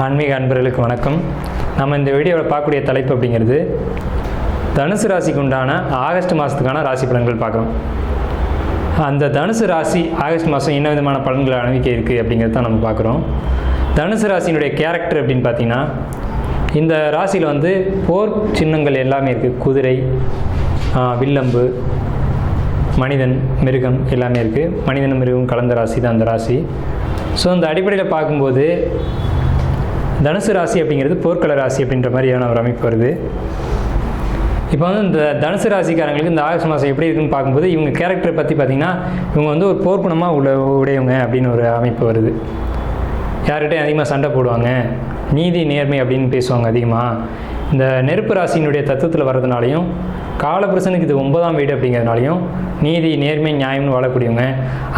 ஆன்மீக அன்பர்களுக்கு வணக்கம். நம்ம இந்த வீடியோவில் பார்க்கக்கூடிய தலைப்பு அப்படிங்கிறது தனுசு ராசிக்கு உண்டான ஆகஸ்ட் மாதத்துக்கான ராசி பலன்கள் பார்க்குறோம். அந்த தனுசு ராசி ஆகஸ்ட் மாதம் என்ன விதமான பலன்களை அனுபவிக்க இருக்குது அப்படிங்கிறது தான் நம்ம பார்க்குறோம். தனுசு ராசியினுடைய கேரக்டர் அப்படின்னு பார்த்தீங்கன்னா, இந்த ராசியில் போர் சின்னங்கள் எல்லாமே இருக்குது. குதிரை, வில்லம்பு, மனிதன், மிருகம் எல்லாமே இருக்குது. மனிதனும் மிருகம் கலந்த ராசி தான் அந்த ராசி. ஸோ அந்த அடிப்படையில் பார்க்கும்போது தனுசு ராசி அப்படிங்கிறது போர்க்கள ராசி அப்படின்ற மாதிரியான ஒரு அமைப்பு வருது. இப்போ இந்த தனுசு ராசிக்காரங்களுக்கு இந்த ஆகஸ்ட் மாதம் எப்படி இருக்குன்னு பார்க்கும்போது இவங்க கேரக்டரை பற்றி பார்த்திங்கன்னா, இவங்க ஒரு போர்க்குணமாக உடையவங்க அப்படின்னு ஒரு அமைப்பு வருது. யார்கிட்டையும் அதிகமாக சண்டை போடுவாங்க, நீதி நேர்மை அப்படின்னு பேசுவாங்க அதிகமாக. இந்த நெருப்பு ராசியினுடைய தத்துவத்தில் வர்றதுனாலையும், காலபுருஷனுக்கு இது 9ஆம் வீடு அப்படிங்கிறதுனாலையும் நீதி நேர்மை நியாயம்னு வாழக்கூடியவங்க.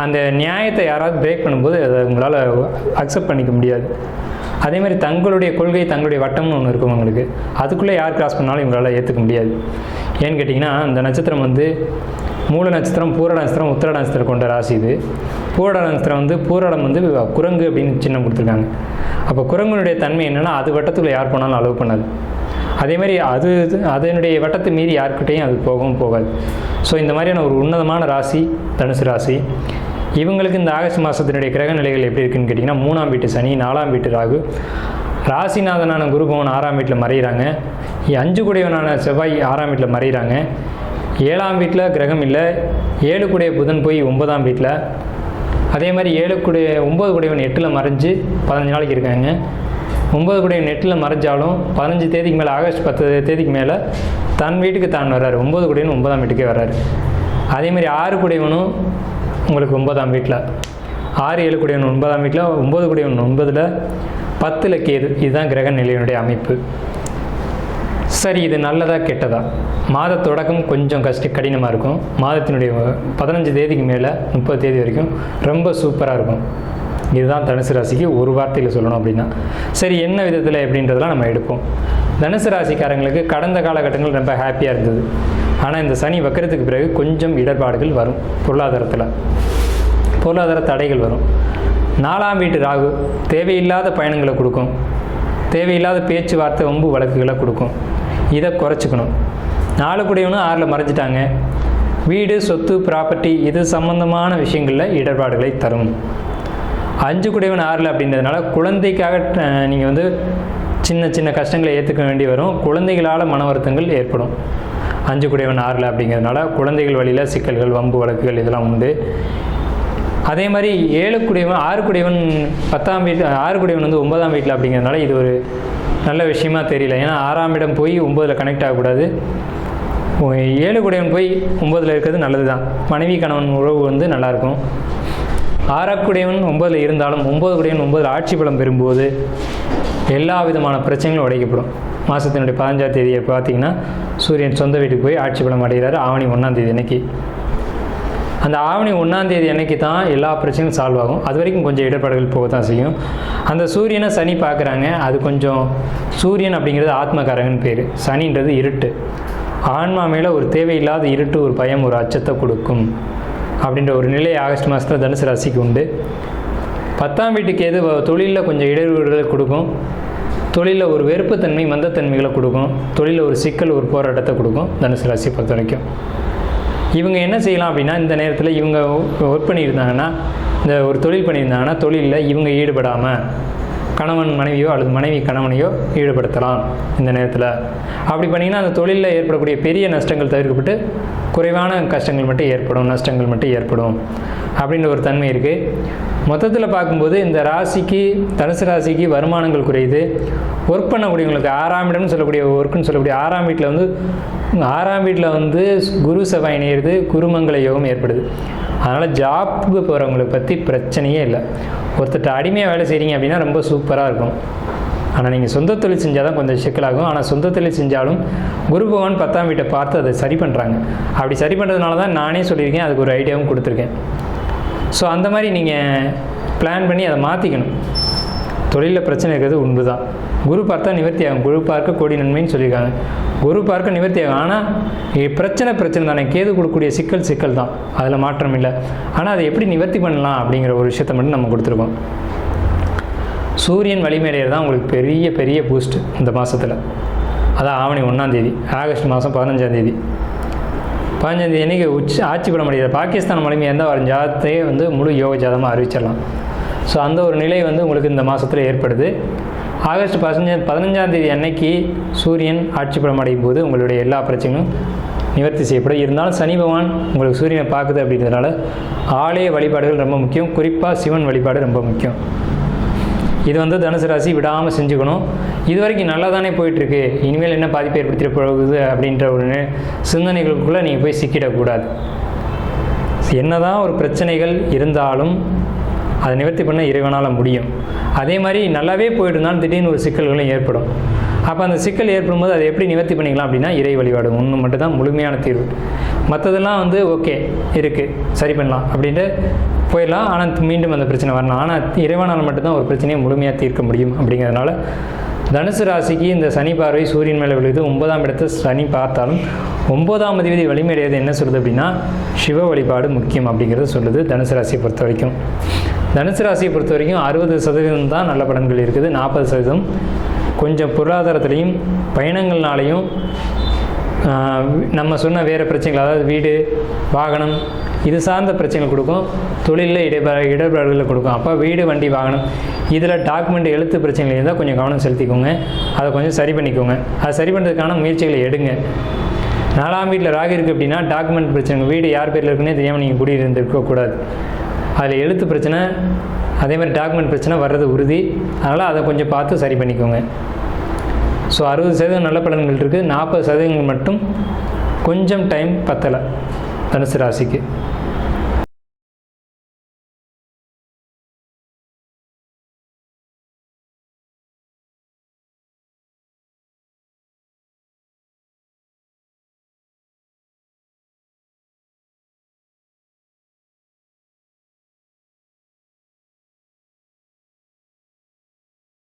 அந்த நியாயத்தை யாராவது பிரேக் பண்ணும்போது அதை உங்களால் அக்செப்ட் பண்ணிக்க முடியாது. அதே மாதிரி தங்களுடைய கொள்கை, தங்களுடைய வட்டம்னு ஒன்று இருக்கும் அவங்களுக்கு. அதுக்குள்ளே யார் கிராஸ் பண்ணாலும் இவங்களால் ஏற்றுக்க முடியாது. ஏன்னு கேட்டிங்கன்னா, இந்த நட்சத்திரம் மூல நட்சத்திரம், பூரட நட்சத்திரம், உத்திரட நட்சத்திரம் கொண்ட ராசி இது. பூரட நட்சத்திரம் பூரடம் குரங்கு அப்படின்னு சின்னம் கொடுத்துருக்காங்க. அப்போ குரங்குனுடைய தன்மை என்னென்னா, அது வட்டத்துக்குள்ளே யார் போனாலும் அலோவ் பண்ணாது. அதே மாதிரி அதனுடைய வட்டத்தை மீறி யாருக்கிட்டையும் அது போகவும் போகாது. ஸோ இந்த மாதிரியான ஒரு உன்னதமான ராசி தனுசு ராசி. இவங்களுக்கு இந்த ஆகஸ்ட் மாதத்தினுடைய கிரக நிலைகள் எப்படி இருக்குன்னு கேட்டிங்கன்னா, 3ஆம் வீட்டு சனி, 4ஆம் வீட்டு ராகு, ராசிநாதனான குரு பகவான் 6ஆம் வீட்டில் மறைகிறாங்க. 5 குடையவனான செவ்வாய் 6ஆம் வீட்டில் மறைகிறாங்க. 7ஆம் வீட்டில் கிரகம் இல்லை. 7 குடைய புதன் போய் 9ஆம் வீட்டில். அதே மாதிரி 9 குடையவன் 8ல் மறைஞ்சு 15 நாளைக்கு இருக்காங்க. 9 குடையவன் 8ல் மறைஞ்சாலும் 15 தேதிக்கு மேலே, ஆகஸ்ட் 10 தேதிக்கு மேலே தன் வீட்டுக்கு தான் வர்றாரு. 9 குடையவன் 9ஆம் வீட்டுக்கே வர்றாரு. அதே மாதிரி 6 குடையவனும் உங்களுக்கு 9ஆம் வீட்டில், 6, 7 குடையவன் 9ஆம் வீட்டில், 9 குடையவன் 9ல், 10ல் கேது. இதுதான் கிரக நிலையினுடைய அமைப்பு. சரி, இது நல்லதா கெட்டதா? மாத தொடக்கம் கொஞ்சம் கடினமாக இருக்கும். மாதத்தினுடைய 15 தேதிக்கு மேலே 30 தேதி வரைக்கும் ரொம்ப சூப்பராக இருக்கும். இதுதான் தனுசு ராசிக்கு ஒரு வார்த்தையில் சொல்லணும் அப்படின்னா. சரி, என்ன விதத்தில் எப்படின்றதெல்லாம் நம்ம எடுப்போம். தனுசு ராசிக்காரங்களுக்கு கடந்த காலகட்டங்கள் ரொம்ப ஹாப்பியாக இருந்தது. ஆனால் இந்த சனி வக்கரத்துக்கு பிறகு கொஞ்சம் இடர்பாடுகள் வரும். பொருளாதார தடைகள் வரும். 4ஆம் வீட்டு ராகு தேவையில்லாத பயணங்களை கொடுக்கும். தேவையில்லாத பேச்சுவார்த்தை, வம்பு வழக்குகளை கொடுக்கும். இதை குறைச்சிக்கணும். 4 குடையவனும் 6ல் மறைஞ்சிட்டாங்க. வீடு, சொத்து, ப்ராப்பர்ட்டி இது சம்பந்தமான விஷயங்களில் இடர்பாடுகளை தரும். 5 குடையவன் 6ல் அப்படின்றதுனால குழந்தைக்காக நீங்கள் சின்ன சின்ன கஷ்டங்களை ஏற்றுக்க வேண்டி வரும். குழந்தைகளால் மன வருத்தங்கள் ஏற்படும். 5 குடையவன் 6ல் அப்படிங்கிறதுனால குழந்தைகள் வழியில் சிக்கல்கள், வம்பு வழக்குகள் இதெல்லாம் உண்டு. அதே மாதிரி 6 குடையவன் 10ஆம் வீட்டு, 6 குடையவன் 9ஆம் வீட்டில் அப்படிங்கிறதுனால இது ஒரு நல்ல விஷயமா தெரியல. ஏன்னா 6ஆம் இடம் போய் 9ல் கனெக்ட் ஆகக்கூடாது. 7 குடையவன் போய் 9ல் இருக்கிறது நல்லது தான். மனைவி கணவன் உறவு நல்லாயிருக்கும். 6ஆம் குடையவன் 9ல் இருந்தாலும் 9 குடையவன் 9ல் ஆட்சி பலம் பெறும்போது எல்லா விதமான பிரச்சனைகளும் உடைக்கப்படும். மாதத்தினுடைய 15ஆம் தேதியை பார்த்தீங்கன்னா சூரியன் சொந்த வீட்டுக்கு போய் ஆட்சி பலம் அடைகிறாரு. ஆவணி 1ஆம் தேதி அன்னைக்கு. அந்த ஆவணி 1ஆம் தேதி அன்னைக்கு தான் எல்லா பிரச்சனையும் சால்வ் ஆகும். அது வரைக்கும் கொஞ்சம் இடர்பாடுகள் போக தான் செய்யும். அந்த சூரியனை சனி பார்க்குறாங்க. அது கொஞ்சம், சூரியன் அப்படிங்கிறது ஆத்மகாரகன் பேர். சனின்றது இருட்டு. ஆன்மா மேலே ஒரு தேவையில்லாத இருட்டு, ஒரு பயம், ஒரு அச்சத்தை கொடுக்கும் அப்படின்ற ஒரு நிலை ஆகஸ்ட் மாதத்தில் தனுசு ராசிக்கு உண்டு. 10ஆம் வீட்டுக்கு எது தொழிலில் கொஞ்சம் இடையூறுகளை கொடுக்கும். தொழிலில் ஒரு வெறுப்புத்தன்மை, மந்தத்தன்மைகளை கொடுக்கும். தொழிலில் ஒரு சிக்கல், ஒரு போராட்டத்தை கொடுக்கும் தனுசு ராசியை பொறுத்த வரைக்கும். இவங்க என்ன செய்யலாம் அப்படின்னா, இந்த நேரத்தில் இவங்க ஒர்க் பண்ணியிருந்தாங்கன்னா, இந்த ஒரு தொழில் பண்ணியிருந்தாங்கன்னா, தொழிலில் இவங்க ஈடுபடாமல் கணவன் மனைவியோ அல்லது மனைவி கணவனையோ ஈடுபடுத்தலாம் இந்த நேரத்தில். அப்படி பண்ணிங்கன்னா அந்த தொழிலில் ஏற்படக்கூடிய பெரிய நஷ்டங்கள் தவிர்க்கப்பட்டு குறைவான கஷ்டங்கள் மட்டும் ஏற்படும், நஷ்டங்கள் மட்டும் ஏற்படும் அப்படின்ற ஒரு தன்மை இருக்குது. மொத்தத்தில் பார்க்கும்போது இந்த ராசிக்கு, தனுசு ராசிக்கு வருமானங்கள் குறையுது. ஒர்க் பண்ணக்கூடியவங்களுக்கு 6ஆம் இடம்னு சொல்லக்கூடிய ஒர்க்குன்னு சொல்லக்கூடிய 6ஆம் வீட்டில் குரு செவ்வாய் இணையிறது, குருமங்கள யோகம் ஏற்படுது. அதனால் ஜாப்புக்கு போகிறவங்களை பற்றி பிரச்சனையே இல்லை. ஒருத்தட்ட அடிமையாக வேலை செய்கிறீங்க அப்படின்னா ரொம்ப சூப்பராக இருக்கும். ஆனால் நீங்கள் சொந்த தொழில் செஞ்சால் தான் கொஞ்சம் சிக்கலாகும். ஆனால் சொந்த தொழில் செஞ்சாலும் குரு பகவான் 10ஆம் வீட்டை பார்த்து அதை சரி பண்ணுறாங்க. அப்படி சரி பண்ணுறதுனால தான் நானே சொல்லியிருக்கேன், அதுக்கு ஒரு ஐடியாவும் கொடுத்துருக்கேன். ஸோ அந்த மாதிரி நீங்கள் பிளான் பண்ணி அதை மாற்றிக்கணும். தொழிலில் பிரச்சனை இருக்கிறது உண்டு தான். குரு பார்த்தா நிவர்த்தி ஆகும். குரு பார்க்க கோடி நன்மைன்னு சொல்லியிருக்காங்க. குரு பார்க்க நிவர்த்தி ஆகும். ஆனால் பிரச்சனை தானே. கேது கொடுக்கக்கூடிய சிக்கல் தான், அதில் மாற்றம் இல்லை. ஆனால் அதை எப்படி நிவர்த்தி பண்ணலாம் அப்படிங்கிற ஒரு விஷயத்தை மட்டும் நம்ம கொடுத்துருக்கோம். சூரியன் வலிமையடைகிறது தான் உங்களுக்கு பெரிய பெரிய பூஸ்ட்டு இந்த மாதத்தில். அதான் ஆவணி 1ஆம் தேதி, ஆகஸ்ட் மாதம் 15ஆம் தேதி. 15ஆம் தேதி அன்றைக்கி ஆட்சி பலம் அடைகிறது. பாகிஸ்தான் வலிமையாக இருந்தால் ஒரு ஜாதத்தையே வந்து முழு யோக ஜாதமாக அறிவிச்சிடலாம். ஸோ அந்த ஒரு நிலை வந்து உங்களுக்கு இந்த மாதத்தில் ஏற்படுது. ஆகஸ்ட் 15ஆம் தேதி அன்னைக்கு சூரியன் ஆட்சி பலம் அடையும் போது உங்களுடைய எல்லா பிரச்சனையும் நிவர்த்தி செய்யப்படும். இருந்தாலும் சனி பகவான் உங்களுக்கு சூரியனை பார்க்குது அப்படின்றதுனால ஆலய வழிபாடுகள் ரொம்ப முக்கியம். குறிப்பாக சிவன் வழிபாடு ரொம்ப முக்கியம். இது வந்து தனுசு ராசி விடாமல் செஞ்சுக்கணும். இது வரைக்கும் நல்லா தானே போயிட்டுருக்கு, இனிமேல் என்ன பாதிப்பு ஏற்படுத்திட போகுது அப்படின்ற ஒரு சிந்தனைகளுக்குள்ளே நீங்கள் போய் சிக்கிடக்கூடாது. என்ன தான் ஒரு பிரச்சனைகள் இருந்தாலும் அதை நிவர்த்தி பண்ண இறைவனால் முடியும். அதே மாதிரி நல்லாவே போயிட்டு இருந்தாலும் திடீர்னு ஒரு சிக்கல்களும் ஏற்படும். அப்போ அந்த சிக்கல் ஏற்படும் போது அதை எப்படி நிவர்த்தி பண்ணிக்கலாம் அப்படின்னா இறை வழிபாடு ஒன்று மட்டும் தான் முழுமையான தீர்வு. மற்றதெல்லாம் வந்து ஓகே இருக்குது, சரி பண்ணலாம் அப்படின்ட்டு போயிடலாம். ஆனால் மீண்டும் அந்த பிரச்சனை வரலாம். ஆனால் இறைவனால் மட்டும்தான் ஒரு பிரச்சனையை முழுமையாக தீர்க்க முடியும். அப்படிங்கிறதுனால தனுசு ராசிக்கு இந்த சனி பார்வை சூரியன் மேலே விழுது. 9ஆம் இடத்தை சனி பார்த்தாலும் 9ஆம் அதிபதி வலிமையடையாது என்ன சொல்லுது அப்படின்னா சிவ வழிபாடு முக்கியம் அப்படிங்கிறத சொல்லுது. தனுசு ராசியை பொறுத்த வரைக்கும் தனுசு ராசியை பொறுத்த வரைக்கும் 60% தான் நல்ல பலன்கள் இருக்குது. 40% கொஞ்சம் பொருளாதாரத்துலேயும் பயணங்கள்னாலையும் நம்ம சொன்ன வேறு பிரச்சனைகள், அதாவது வீடு வாகனம் இது சார்ந்த பிரச்சனைகள் கொடுக்கும். தொழிலில் இடர்பாடுகளை கொடுக்கும். அப்போ வீடு வண்டி வாகனம் இதில் டாக்குமெண்ட் எழுத்து பிரச்சனைகள் இருந்தால் கொஞ்சம் கவனம் செலுத்திக்கோங்க. அதை கொஞ்சம் சரி பண்ணிக்கோங்க. அதை சரி பண்ணுறதுக்கான முயற்சிகளை எடுங்க. 4ஆம் வீட்டில் ராகு இருக்குது அப்படின்னா டாக்குமெண்ட் பிரச்சனை, வீடு யார் பேரில் இருக்குன்னே தெரியாமல் நீங்கள் குடியிருந்துருக்கக்கூடாது. அதில் எழுத்து பிரச்சனை அதே மாதிரி டாக்குமெண்ட் பிரச்சனை வர்றது உறுதி. அதனால் அதை கொஞ்சம் பார்த்து சரி பண்ணிக்கோங்க. ஸோ 60% நல்ல பலன்கள் இருக்குது. 40% மட்டும் கொஞ்சம் டைம் பத்தலை தனுசு ராசிக்கு.